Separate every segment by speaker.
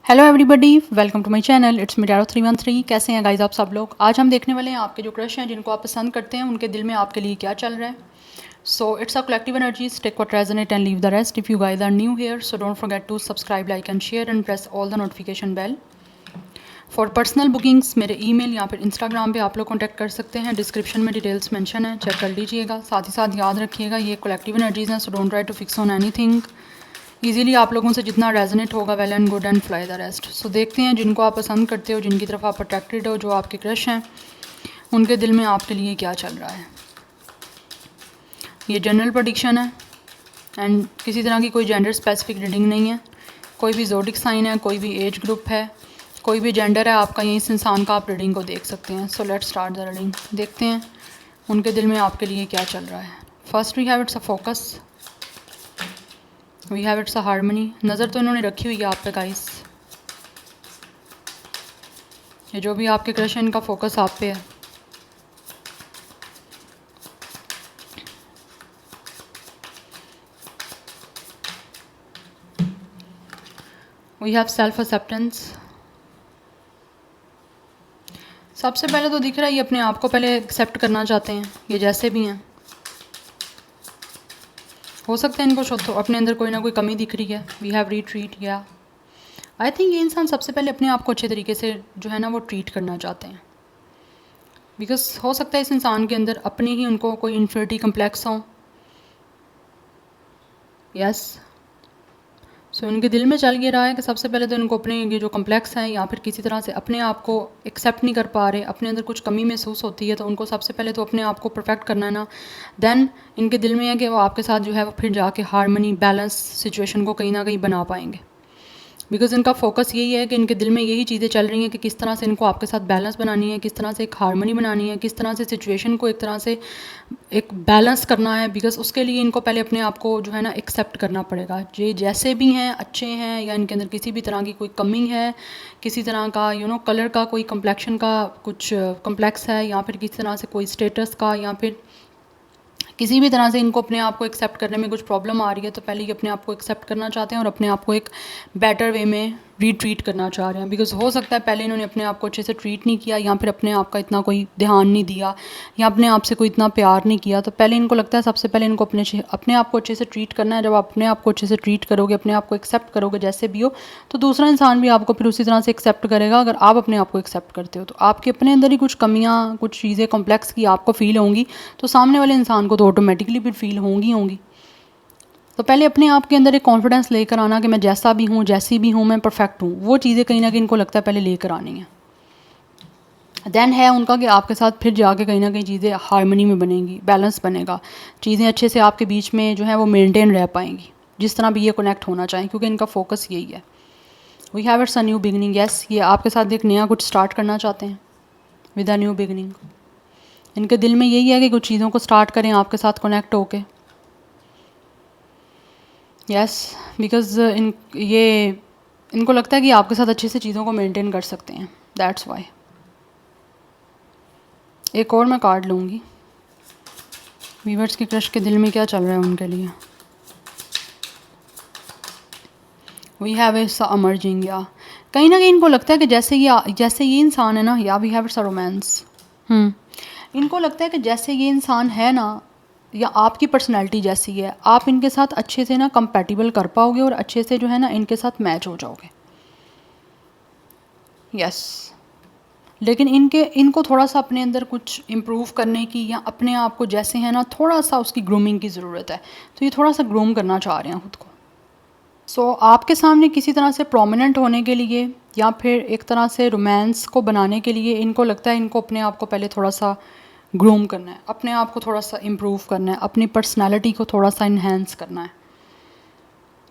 Speaker 1: Hello everybody, welcome to my channel. It's me Daro 313। कैसे हैं guys आप सब लोग। आज हम देखने वाले हैं आपके जो क्रश हैं, जिनको आप पसंद करते हैं, उनके दिल में आपके लिए क्या चल रहा है। So it's a collective energies, take what resonate and leave the rest. If you guys are new here, so don't forget to subscribe, like and share and press all the notification bell. For personal bookings मेरे email या फिर Instagram पे आप लोग contact कर सकते हैं। Description में डिटेल्स मेंशन है, चेक कर लीजिएगा। साथ ही साथ याद रखिएगा ये कलेक्टिव एनर्जीज हैं, so don't try to fix on anything. Easily आप लोगों से जितना रेजोनेट होगा, well and good and fly the rest. So देखते हैं जिनको आप पसंद करते हो, जिनकी तरफ आप अट्रैक्टेड हो, जो आपके क्रश हैं, उनके दिल में आपके लिए क्या चल रहा है। ये जनरल प्रेडिक्शन है एंड किसी तरह की कोई जेंडर स्पेसिफिक रीडिंग नहीं है। कोई भी ज़ोडिक साइन है, कोई भी एज ग्रुप है, कोई भी जेंडर है आपका, यही इस इंसान का आप रीडिंग को देख सकते हैं। So let's start the reading. देखते हैं उनके दिल में आपके लिए क्या चल रहा है। First we have it's a focus, we have it's a harmony. नज़र तो इन्होंने रखी हुई है आप पे गाइस। ये जो भी आपके क्रश है, इनका फोकस आप पे है। We have self acceptance. सबसे पहले तो दिख रहा है ये अपने आप को पहले एक्सेप्ट करना चाहते हैं, ये जैसे भी हैं। हो सकता है इनको तो अपने अंदर कोई ना कोई कमी दिख रही है। वी हैव रीट्रीट या आई थिंक ये इंसान सबसे पहले अपने आप को अच्छे तरीके से जो है ना वो ट्रीट करना चाहते हैं। बिकॉज हो सकता है इस इंसान के अंदर अपने ही उनको कोई इन्फिनिटी कम्प्लेक्स हो। यस, सो इनके दिल में चल ये रहा है कि सबसे पहले तो इनको अपने ये जो कम्प्लेक्स हैं या फिर किसी तरह से अपने आप को एक्सेप्ट नहीं कर पा रहे, अपने अंदर कुछ कमी महसूस होती है, तो उनको सबसे पहले तो अपने आप को परफेक्ट करना है ना। देन इनके दिल में है कि वो आपके साथ जो है वो फिर जाके हारमनी बैलेंस सिचुएशन को कहीं ना कहीं बना पाएंगे। बिकॉज़ इनका फोकस यही है कि इनके दिल में यही चीज़ें चल रही हैं कि किस तरह से इनको आपके साथ बैलेंस बनानी है, किस तरह से एक हारमनी बनानी है, किस तरह से सिचुएशन को एक तरह से एक बैलेंस करना है। बिकॉज़ उसके लिए इनको पहले अपने आप को जो है ना एक्सेप्ट करना पड़ेगा। ये जैसे भी हैं, अच्छे हैं, या इनके अंदर किसी भी तरह की कोई कमी है, किसी तरह का कलर का कोई कम्प्लेक्शन का कुछ कम्प्लेक्स है, या फिर किसी तरह से कोई स्टेटस का, या फिर किसी भी तरह से इनको अपने आप को एक्सेप्ट करने में कुछ प्रॉब्लम आ रही है, तो पहले ये अपने आप को एक्सेप्ट करना चाहते हैं और अपने आप को एक बेटर वे में रीट्रीट करना चाह रहे हैं। बिकॉज हो सकता है पहले इन्होंने अपने आप को अच्छे से ट्रीट नहीं किया, या फिर अपने आप का इतना कोई ध्यान नहीं दिया, या अपने आप से कोई इतना प्यार नहीं किया। तो पहले इनको लगता है सबसे पहले इनको अपने आप को अच्छे से ट्रीट करना है। जब आप अपने आप को अच्छे से ट्रीट करोगे, अपने आप को एक्सेप्ट करोगे जैसे भी हो, तो दूसरा इंसान भी आपको फिर उसी तरह से एक्सेप्ट करेगा। अगर आप अपने आप को एक्सेप्ट करते हो, तो आपके अपने अंदर ही कुछ कमियाँ, कुछ चीज़ें कॉम्प्लेक्स की आपको फील होंगी, तो सामने वाले इंसान को तो ऑटोमेटिकली भी फील होंगी। तो पहले अपने आप के अंदर एक कॉन्फिडेंस लेकर आना कि मैं जैसा भी हूँ, जैसी भी हूँ, मैं परफेक्ट हूँ। वो चीज़ें कहीं ना कहीं इनको लगता है पहले लेकर आनी है। देन है उनका कि आपके साथ फिर जाके कहीं ना कहीं चीज़ें हारमनी में बनेंगी, बैलेंस बनेगा, चीज़ें अच्छे से आपके बीच में जो है वो मेंटेन रह पाएंगी, जिस तरह भी ये कनेक्ट होना चाहें, क्योंकि इनका फोकस यही है। We have it's a new beginning. Yes, ये आपके साथ एक नया कुछ स्टार्ट करना चाहते हैं विद अ न्यू बिगनिंग। इनके दिल में यही है कि कुछ चीज़ों को स्टार्ट करें आपके साथ कनेक्ट होके। यस, बिकॉज इनको लगता है कि आपके साथ अच्छे से चीज़ों को मेंटेन कर सकते हैं, दैट्स वाई। एक और मैं कार्ड लूँगी। वीवर्स के क्रश के दिल में क्या चल रहा है उनके लिए। We have it's emerging. या कहीं ना कहीं इनको लगता है कि जैसे ये इंसान है ना, या we have it's a romance. इनको लगता है कि जैसे ये इंसान है ना, या आपकी पर्सनैलिटी जैसी है, आप इनके साथ अच्छे से ना कंपैटिबल कर पाओगे और अच्छे से जो है ना इनके साथ मैच हो जाओगे। यस, लेकिन इनको थोड़ा सा अपने अंदर कुछ इम्प्रूव करने की, या अपने आप को जैसे है ना थोड़ा सा उसकी ग्रूमिंग की ज़रूरत है। तो ये थोड़ा सा ग्रूम करना चाह रहे हैं खुद को। सो आपके सामने किसी तरह से प्रोमिनेंट होने के लिए, या फिर एक तरह से रोमांस को बनाने के लिए, इनको लगता है इनको अपने आप को पहले थोड़ा सा ग्रूम करना है, अपने आप को थोड़ा सा इम्प्रूव करना है, अपनी पर्सनैलिटी को थोड़ा सा इन्हेंस करना है।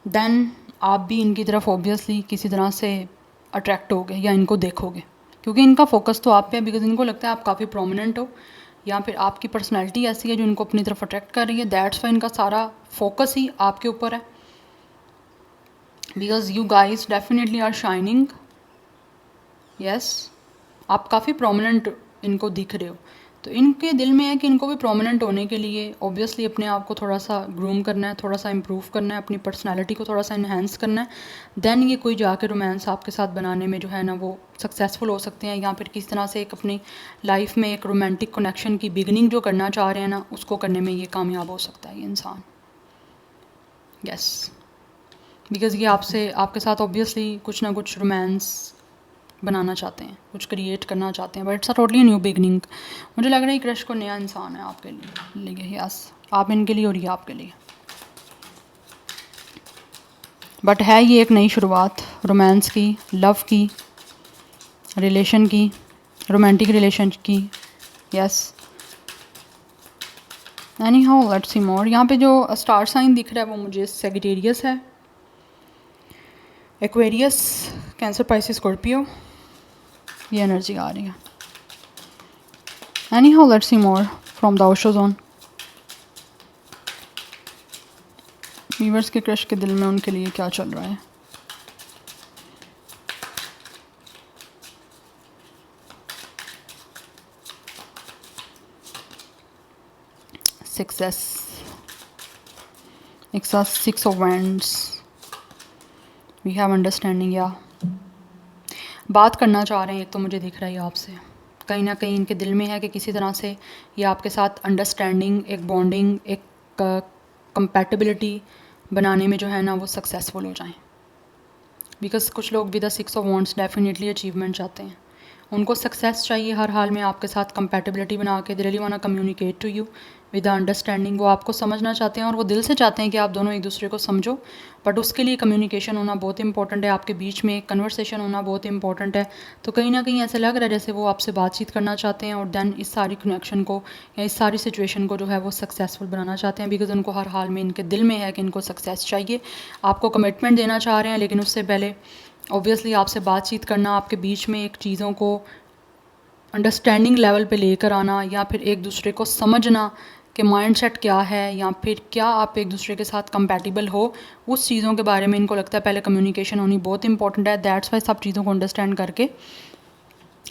Speaker 1: देन आप भी इनकी तरफ ऑब्वियसली किसी तरह से अट्रैक्ट होगे या इनको देखोगे, क्योंकि इनका फोकस तो आप पे है। बिकॉज इनको लगता है आप काफ़ी प्रोमिनेंट हो, या फिर आपकी पर्सनैलिटी ऐसी है जो इनको अपनी तरफ अट्रैक्ट कर रही है। दैट्स वाई इनका सारा फोकस ही आपके ऊपर है। Because you guys definitely are shining. Yes, आप काफ़ी प्रोमिनेंट इनको दिख रहे हो। तो इनके दिल में है कि इनको भी प्रोमिनेंट होने के लिए ऑब्वियसली अपने आप को थोड़ा सा ग्रूम करना है, थोड़ा सा इम्प्रूव करना है, अपनी पर्सनालिटी को थोड़ा सा इन्हेंस करना है, देन ये कोई जाके रोमांस आपके साथ बनाने में जो है ना वो सक्सेसफुल हो सकते हैं, या फिर किस तरह से एक अपनी लाइफ में एक रोमांटिक कनेक्शन की बिगनिंग जो करना चाह रहे हैं ना उसको करने में ये कामयाब हो सकता है ये इंसान। यस, बिकॉज़ ये आपसे आपके साथ ऑब्वियसली कुछ ना कुछ रोमांस बनाना चाहते हैं, कुछ क्रिएट करना चाहते हैं, but it's a totally new beginning. मुझे लग रहा है क्रश को नया इंसान है आपके लिए यस, आप इनके लिए और ये आपके लिए, बट है ये एक नई शुरुआत रोमांस की, लव की, रिलेशन की, रोमांटिक रिलेशन की। Yes, anyhow let's see more. यहाँ पे जो स्टार साइन दिख रहा है वो मुझे सेजिटेरियस है, एक्वेरियस, कैंसर, पाइसिस, स्कॉर्पियो, ये एनर्जी आ रही है। Any how let's see more from the Osho zone. Viewers के क्रश के दिल में उनके लिए क्या चल रहा है? सक्सेस, एक साथ 6 of wands, we have understanding, या बात करना चाह रहे हैं। एक तो मुझे दिख रहा है आपसे कहीं ना कहीं इनके दिल में है कि किसी तरह से ये आपके साथ अंडरस्टैंडिंग, एक बॉन्डिंग, एक कंपैटिबिलिटी बनाने में जो है ना वो सक्सेसफुल हो जाएं। बिकॉज कुछ लोग with the 6 of wands definitely achievement चाहते हैं, उनको सक्सेस चाहिए हर हाल में आपके साथ कंपैटिबिलिटी बना के। They really want to communicate to you with the understanding, वो आपको समझना चाहते हैं और वो दिल से चाहते हैं कि आप दोनों एक दूसरे को समझो, बट उसके लिए कम्युनिकेशन होना बहुत इंपॉर्टेंट है, आपके बीच में कन्वर्सेशन होना बहुत इंपॉर्टेंट है। तो कहीं ना कहीं ऐसा लग रहा है जैसे वो आपसे बातचीत करना चाहते हैं और देन इस सारी कनेक्शन को या इस सारी सिचुएशन को जो है वो सक्सेसफुल बनाना चाहते हैं, बिकॉज उनको हर हाल में इनके दिल में है कि इनको सक्सेस चाहिए। आपको कमिटमेंट देना चाह रहे हैं, लेकिन उससे पहले ऑब्वियसली आपसे बातचीत करना, आपके बीच में एक चीज़ों को अंडरस्टैंडिंग लेवल पे लेकर आना, या फिर एक दूसरे को समझना कि माइंडसेट क्या है, या फिर क्या आप एक दूसरे के साथ कंपैटिबल हो, उस चीज़ों के बारे में इनको लगता है पहले कम्युनिकेशन होनी बहुत इंपॉर्टेंट है। दैट्स वाई सब चीज़ों को अंडरस्टैंड करके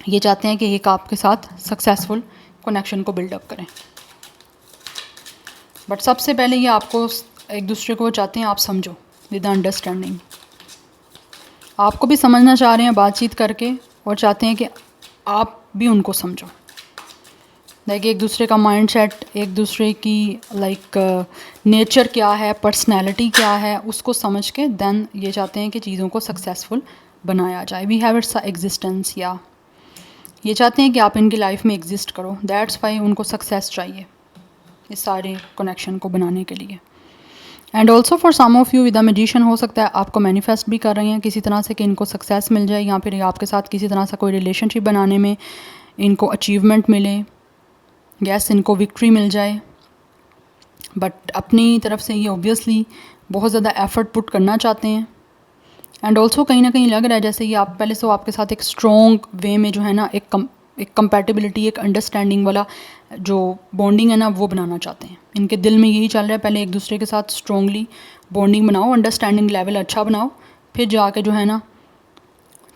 Speaker 1: ये चाहते हैं कि एक आपके साथ सक्सेसफुल कनेक्शन को बिल्डअप करें। बट सबसे पहले ये आपको एक दूसरे को चाहते हैं आप समझो विद अंडरस्टैंडिंग, आपको भी समझना चाह रहे हैं बातचीत करके, और चाहते हैं कि आप भी उनको समझो। लाइक एक दूसरे का माइंडसेट, एक दूसरे की लाइक नेचर क्या है, पर्सनैलिटी क्या है, उसको समझ के देन ये चाहते हैं कि चीज़ों को सक्सेसफुल बनाया जाए। वी हैव इट्स एग्जिस्टेंस, या ये चाहते हैं कि आप इनकी लाइफ में एग्जिस्ट करो। दैट्स वाई उनको सक्सेस चाहिए इस सारे कनेक्शन को बनाने के लिए। And also for some of you with the magician, हो सकता है आपको मैनिफेस्ट भी कर रहे हैं किसी तरह से कि इनको सक्सेस मिल जाए, या फिर आपके साथ किसी तरह से कोई रिलेशनशिप बनाने में इनको अचीवमेंट मिले, यस इनको विक्ट्री मिल जाए। बट अपनी तरफ से ये ऑब्वियसली बहुत ज़्यादा एफर्ट पुट करना चाहते हैं। एंड ऑल्सो कहीं ना कहीं लग रहा है जैसे ये आप पहले से आपके साथ एक स्ट्रॉन्ग वे में जो है ना एक कंपैटिबिलिटी, एक अंडरस्टैंडिंग वाला जो बॉन्डिंग है ना वो बनाना चाहते हैं। इनके दिल में यही चल रहा है, पहले एक दूसरे के साथ स्ट्रॉन्गली बॉन्डिंग बनाओ, अंडरस्टैंडिंग लेवल अच्छा बनाओ, फिर जाके जो है ना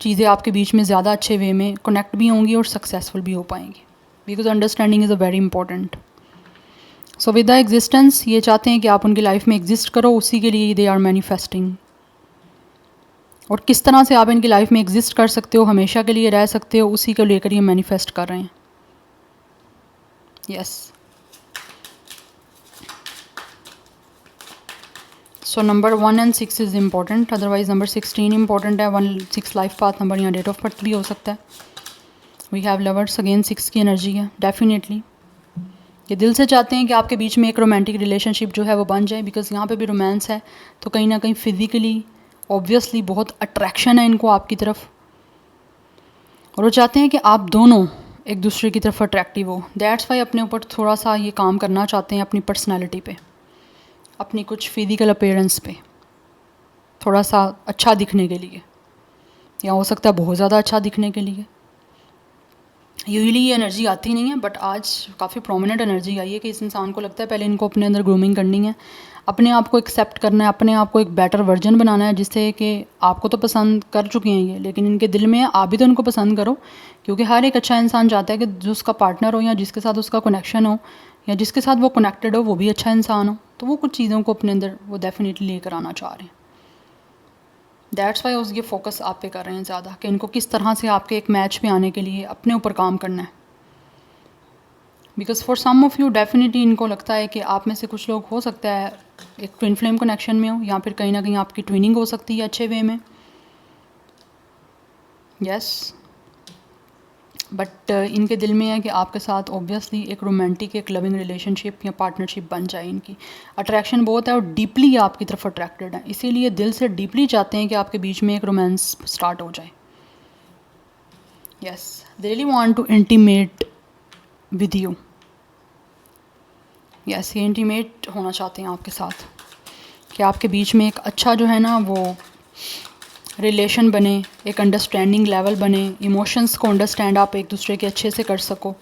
Speaker 1: चीज़ें आपके बीच में ज़्यादा अच्छे वे में कनेक्ट भी होंगी और सक्सेसफुल भी हो पाएंगी, because understanding is a very important. So with the existence, ये चाहते हैं कि आप उनकी लाइफ में एग्जिस्ट करो, उसी के लिए दे आर मैनिफेस्टिंग। और किस तरह से आप इनकी लाइफ में एग्जिस्ट कर सकते हो, हमेशा के लिए रह सकते हो, उसी को लेकर ये मैनिफेस्ट कर रहे हैं। Yes, so number 1 and 6 is important, otherwise number 16 important है। 1-6 लाइफ पाथ नंबर, यहाँ डेट ऑफ बर्थ भी हो सकता है। वी हैव लवर्स, अगेन 6 की एनर्जी है। डेफिनेटली ये दिल से चाहते हैं कि आपके बीच में एक रोमांटिक रिलेशनशिप जो है वो बन जाए, बिकॉज यहाँ पे भी रोमांस है, तो कहीं ना कहीं फिज़िकली ऑब्वियसली बहुत अट्रैक्शन है इनको आपकी तरफ, और वो चाहते हैं कि आप दोनों एक दूसरे की तरफ अट्रैक्टिव हो। दैट्स वाई अपने ऊपर थोड़ा सा ये काम करना चाहते हैं, अपनी पर्सनैलिटी पे, अपनी कुछ फिज़िकल अपीयरेंस पे, थोड़ा सा अच्छा दिखने के लिए, या हो सकता है बहुत ज़्यादा अच्छा दिखने के लिए। यूजुअली ये एनर्जी आती नहीं है, बट आज काफ़ी प्रोमिनेंट एनर्जी आई है कि इस इंसान को लगता है पहले इनको अपने अंदर ग्रूमिंग करनी है, अपने आप को एक्सेप्ट करना है, अपने आप को एक बेटर वर्जन बनाना है, जिससे कि आपको तो पसंद कर चुके हैं ये, लेकिन इनके दिल में है आप भी तो उनको पसंद करो, क्योंकि हर एक अच्छा इंसान चाहता है कि जो उसका पार्टनर हो या जिसके साथ उसका कनेक्शन हो या जिसके साथ वो कनेक्टेड हो वो भी अच्छा इंसान हो। तो वो कुछ चीज़ों को अपने अंदर वो डेफिनेटली लेकर आना चाह रहे हैं। दैट्स वाई उस ये फोकस आप पे कर रहे हैं ज़्यादा कि इनको किस तरह से आपके एक मैच पे आने के लिए अपने ऊपर काम करना है। Because for some of you definitely इनको लगता है कि आप में से कुछ लोग हो सकता है एक ट्विन फ्लेम कनेक्शन में हो, या फिर कहीं ना कहीं आपकी ट्विनिंग हो सकती है अच्छे वे में। यस, बट इनके दिल में है कि आपके साथ ऑब्वियसली एक रोमांटिक एक लविंग रिलेशनशिप या पार्टनरशिप बन जाए। इनकी अट्रैक्शन बहुत है और डीपली आपकी तरफ अट्रैक्टेड है, इसीलिए दिल से डीपली चाहते हैं कि आपके बीच में एक रोमांस स्टार्ट हो जाए। Yes, they really want to intimate with you. Yes, ये इंटीमेट होना चाहते हैं आपके साथ कि आपके बीच में एक अच्छा जो है ना वो रिलेशन बने, एक अंडरस्टैंडिंग लेवल बने, इमोशंस को अंडरस्टैंड आप एक दूसरे के अच्छे से कर सको।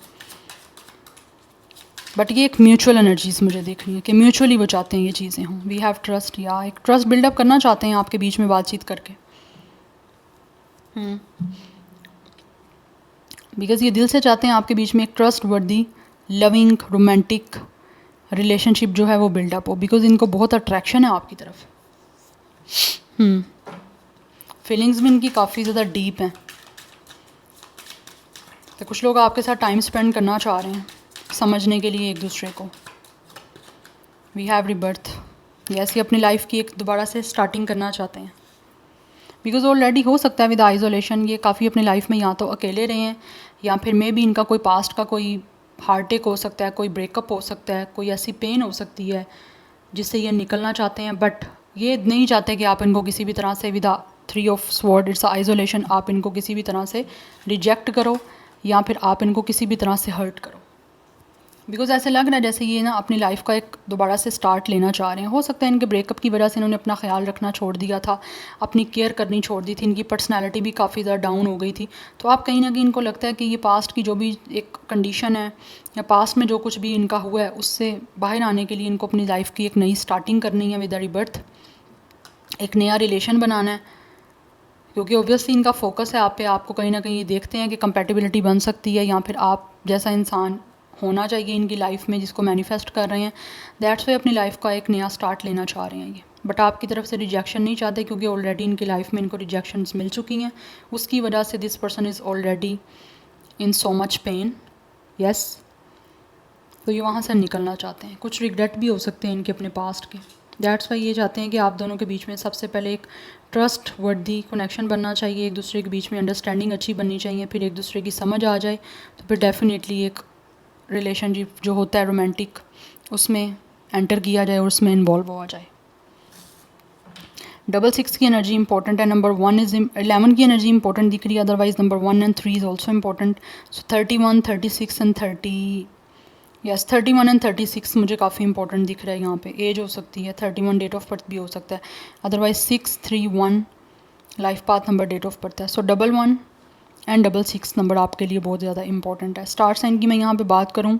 Speaker 1: बट ये एक म्यूचुअल एनर्जीज मुझे देखनी है कि म्यूचुअली वो चाहते हैं ये चीज़ें हों। वी हैव ट्रस्ट, या एक ट्रस्ट बिल्डअप करना चाहते हैं आपके बीच में बातचीत करके। बिकॉज ये दिल से चाहते हैं आपके बीच में एक ट्रस्ट वर्दी लविंग रोमांटिक रिलेशनशिप जो है वो बिल्डअप हो, बिकॉज इनको बहुत अट्रैक्शन है आपकी तरफ। फीलिंग्स भी इनकी काफ़ी ज़्यादा डीप हैं, तो कुछ लोग आपके साथ टाइम स्पेंड करना चाह रहे हैं समझने के लिए एक दूसरे को। वी हैव रिबर्थ, यस, ये अपनी लाइफ की एक दोबारा से स्टार्टिंग करना चाहते हैं। बिकॉज ऑलरेडी हो सकता है विद आइसोलेशन ये काफ़ी अपनी लाइफ में या तो अकेले रहे हैं, या फिर मे भी इनका कोई पास्ट का कोई हार्ट अटैक हो सकता है, कोई ब्रेकअप हो सकता है, कोई ऐसी पेन हो सकती है जिससे ये निकलना चाहते हैं। बट ये नहीं चाहते कि आप इनको किसी भी तरह से with three of sword it's isolation आप इनको किसी भी तरह से रिजेक्ट करो या फिर आप इनको किसी भी तरह से हर्ट करो। बिकॉज ऐसे लग रहा है जैसे ये ना अपनी लाइफ का एक दोबारा से स्टार्ट लेना चाह रहे हैं। हो सकता है इनके ब्रेकअप की वजह से इन्होंने अपना ख्याल रखना छोड़ दिया था, अपनी केयर करनी छोड़ दी थी, इनकी पर्सनैलिटी भी काफ़ी ज़्यादा डाउन हो गई थी। तो आप कहीं ना कहीं इनको लगता है कि ये पास्ट की जो भी एक कंडीशन है या पास्ट में जो कुछ भी इनका हुआ है उससे बाहर आने के लिए इनको अपनी लाइफ की एक नई स्टार्टिंग करनी है विद रीबर्थ, एक नया रिलेशन बनाना है। क्योंकि ऑब्वियसली इनका फोकस है आप पे, आपको कहीं ना कहीं ये देखते हैं कि कंपेटिबिलिटी बन सकती है या फिर आप जैसा इंसान होना चाहिए इनकी लाइफ में जिसको मैनिफेस्ट कर रहे हैं। दैट्स वाई अपनी लाइफ का एक नया स्टार्ट लेना चाह रहे हैं ये। बट आपकी तरफ से रिजेक्शन नहीं चाहते, क्योंकि ऑलरेडी इनकी लाइफ में इनको रिजेक्शंस मिल चुकी हैं। उसकी वजह से this person is already in so much pain. Yes, तो ये वहाँ से निकलना चाहते हैं। कुछ रिग्रेट भी हो सकते हैं इनके अपने पास्ट के। दैट्स वाई ये चाहते हैं कि आप दोनों के बीच में सबसे पहले एक ट्रस्ट वर्दी कनेक्शन बनना चाहिए, एक दूसरे के बीच में अंडरस्टैंडिंग अच्छी बननी चाहिए, फिर एक दूसरे की समझ आ जाए तो फिर डेफिनेटली एक रिलेशनशिप जो होता है रोमांटिक उसमें एंटर किया जाए और उसमें इन्वॉल्व हो जाए। 6 की एनर्जी इंपॉर्टेंट है। नंबर 1 इज़ 11 की एनर्जी इंपॉर्टेंट दिख रही है, otherwise number 1 and 3 is also important. So 31, 36 and 30, yes 31 and 36 मुझे काफ़ी इंपॉर्टेंट दिख रहा है। यहाँ पे एज हो सकती है, 31 डेट ऑफ बर्थ भी हो सकता है, otherwise 6, 3, 1 life path number date of birth है। सो 11 एंड 66 नंबर आपके लिए बहुत ज़्यादा इंपॉर्टेंट है। स्टार साइन की मैं यहाँ पे बात करूँ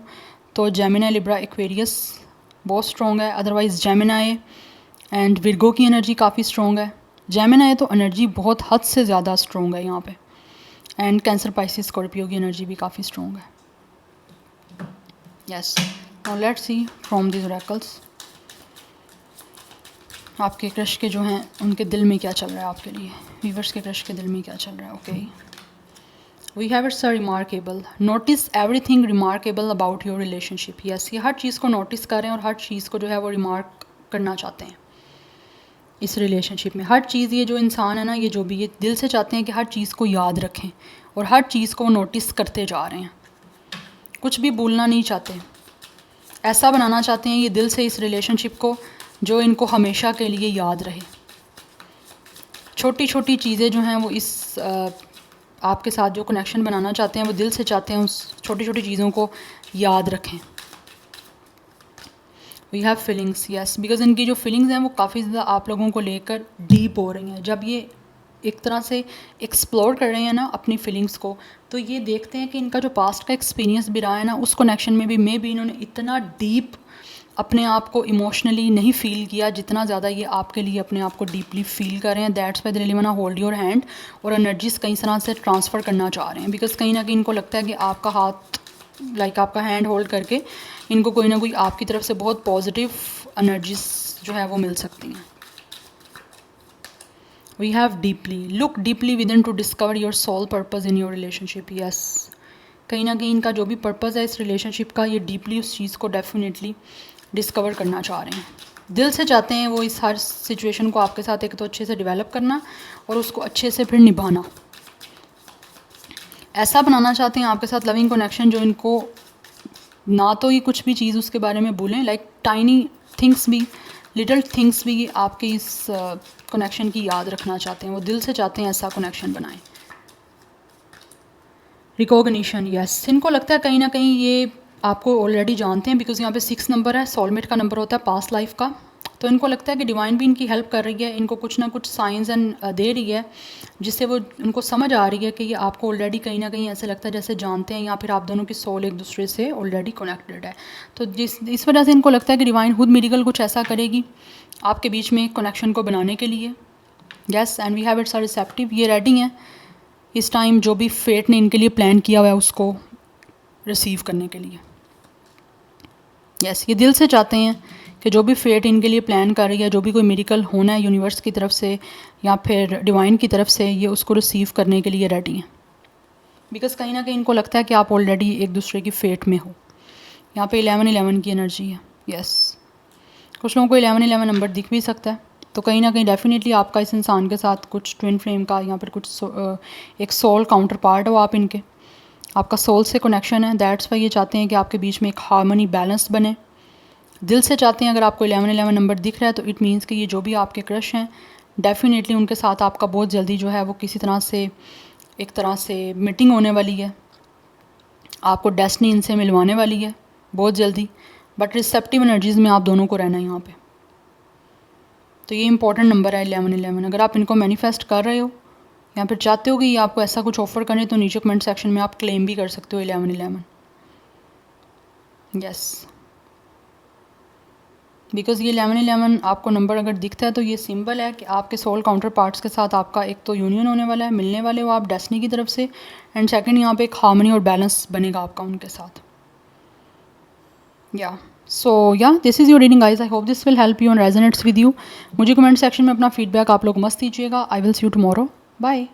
Speaker 1: तो जेमिनी, लिब्रा, एक्वेरियस बहुत स्ट्रॉन्ग है, अदरवाइज़ जेमिनी एंड विर्गो की एनर्जी काफ़ी स्ट्रॉन्ग है। जेमिनी तो एनर्जी बहुत हद से ज़्यादा स्ट्रॉन्ग है यहाँ पे, एंड कैंसर, पाइसिस, स्कॉर्पियो की एनर्जी भी काफ़ी स्ट्रॉन्ग है। Yes, now let's see from this oracles आपके क्रश के जो हैं उनके दिल में क्या चल रहा है आपके लिए। व्यूअर्स के क्रश के दिल में क्या चल रहा है। Okay, we have it's a remarkable, notice everything remarkable about your relationship. Yes, ये हर चीज़ को नोटिस करें और हर चीज़ को जो है वो रिमार्क करना चाहते हैं इस रिलेशनशिप में। हर चीज़, ये जो इंसान है ना, ये जो भी ये दिल से चाहते हैं कि हर चीज़ को याद रखें और हर चीज़ को नोटिस करते जा रहे हैं, कुछ भी भूलना नहीं चाहते। ऐसा बनाना चाहते हैं ये दिल से इस रिलेशनशिप को जो इनको हमेशा के लिए याद रहे। छोटी छोटी चीज़ें जो हैं वो इस आपके साथ जो कनेक्शन बनाना चाहते हैं वो दिल से चाहते हैं उस छोटी छोटी चीज़ों को याद रखें। We have feelings, yes, because इनकी जो फीलिंग्स हैं वो काफ़ी ज़्यादा आप लोगों को लेकर डीप हो रही हैं। जब ये एक तरह से एक्सप्लोर कर रहे हैं ना अपनी फीलिंग्स को, तो ये देखते हैं कि इनका जो पास्ट का एक्सपीरियंस भी रहा है ना, उस कनेक्शन में भी मे बी इन्होंने इतना डीप अपने आप को इमोशनली नहीं फ़ील किया जितना ज़्यादा ये आपके लिए अपने आप को डीपली फ़ील कर रहे हैं। That's why they really want to hold your hand और एनर्जीज कई तरह से ट्रांसफ़र करना चाह रहे हैं, बिकॉज कहीं ना कहीं इनको लगता है कि आपका हाथ आपका हैंड होल्ड करके इनको कोई ना कोई आपकी तरफ से बहुत पॉजिटिव एनर्जीज जो है वो मिल सकती हैं। We have deeply, look deeply within to discover your soul purpose in your relationship. Yes, कहीं ना कहीं इनका जो भी पर्पज़ है इस रिलेशनशिप का, ये डीपली उस चीज़ को डेफिनेटली डिस्कवर करना चाह रहे हैं। दिल से चाहते हैं वो इस हर सिचुएशन को आपके साथ एक तो अच्छे से डेवलप करना और उसको अच्छे से फिर निभाना। ऐसा बनाना चाहते हैं आपके साथ लविंग कनेक्शन जो इनको ना तो ये कुछ भी चीज़ उसके बारे में भूलें, लाइक टाइनी थिंग्स भी, लिटिल थिंग्स भी आपके इस कनेक्शन की याद रखना चाहते हैं। वो दिल से चाहते हैं ऐसा कनेक्शन बनाएं। रिकॉग्निशन, यस, इनको लगता है कहीं ना कहीं ये आपको ऑलरेडी जानते हैं, बिकॉज यहाँ पे 6 नंबर है, सोलमेट का नंबर होता है पास्ट लाइफ का। तो इनको लगता है कि डिवाइन भी इनकी हेल्प कर रही है, इनको कुछ ना कुछ साइंस एंड दे रही है, जिससे वो उनको समझ आ रही है कि ये आपको ऑलरेडी कहीं ना कहीं ऐसे लगता है जैसे जानते हैं, या फिर आप दोनों की सोल एक दूसरे से ऑलरेडी कनेक्टेड है। तो इस वजह से इनको लगता है कि डिवाइन खुद मिरेकल कुछ ऐसा करेगी आपके बीच में कनेक्शन को बनाने के लिए। Yes, and we have it's are receptive, ये रेडी हैं इस टाइम जो भी फेट ने इनके लिए प्लान किया हुआ है उसको रिसीव करने के लिए। यस, ये दिल से चाहते हैं कि जो भी फेट इनके लिए प्लान कर रही है, जो भी कोई मिरेकल होना है यूनिवर्स की तरफ से या फिर डिवाइन की तरफ से, ये उसको रिसीव करने के लिए रेडी हैं, बिकॉज कहीं ना कहीं इनको लगता है कि आप ऑलरेडी एक दूसरे की फेट में हो। यहाँ पे 11-11 की एनर्जी है। यस, कुछ लोगों को 11-11 नंबर दिख भी सकता है, तो कहीं ना कहीं डेफिनेटली आपका इस इंसान के साथ कुछ ट्विन फ्लेम का या फिर कुछ एक सोल काउंटर पार्ट हो आप इनके, आपका सोल से कनेक्शन है। दैट्स वाई ये चाहते हैं कि आपके बीच में एक हार्मनी बैलेंस बने। दिल से चाहते हैं, अगर आपको 11-11 नंबर दिख रहा है तो इट मीन्स कि ये जो भी आपके क्रश हैं डेफिनेटली उनके साथ आपका बहुत जल्दी जो है वो किसी तरह से एक तरह से मीटिंग होने वाली है, आपको डेस्टिनी इनसे मिलवाने वाली है बहुत जल्दी। बट रिसेप्टिव एनर्जीज़ में आप दोनों को रहना है यहाँ पे। तो ये इंपॉर्टेंट नंबर है 11-11। अगर आप इनको मैनिफेस्ट कर रहे हो या फिर चाहते हो कि ये आपको ऐसा कुछ ऑफर करें तो नीचे कमेंट सेक्शन में आप क्लेम भी कर सकते हो 11-11। यस, बिकॉज ये 11-11 आपको नंबर अगर दिखता है तो ये सिंबल है कि आपके सोल काउंटर पार्ट्स के साथ आपका एक तो यूनियन होने वाला है, मिलने वाले हो आप डेस्टिनी की तरफ से, एंड सेकंड यहाँ पे एक हार्मनी और बैलेंस बनेगा आपका उनके साथ। Yeah so yeah this is your reading guys, I hope this will help you and resonates with you. मुझे कमेंट सेक्शन में अपना फीडबैक आप लोग मस्त दीजिएगा। I will see you tomorrow, bye.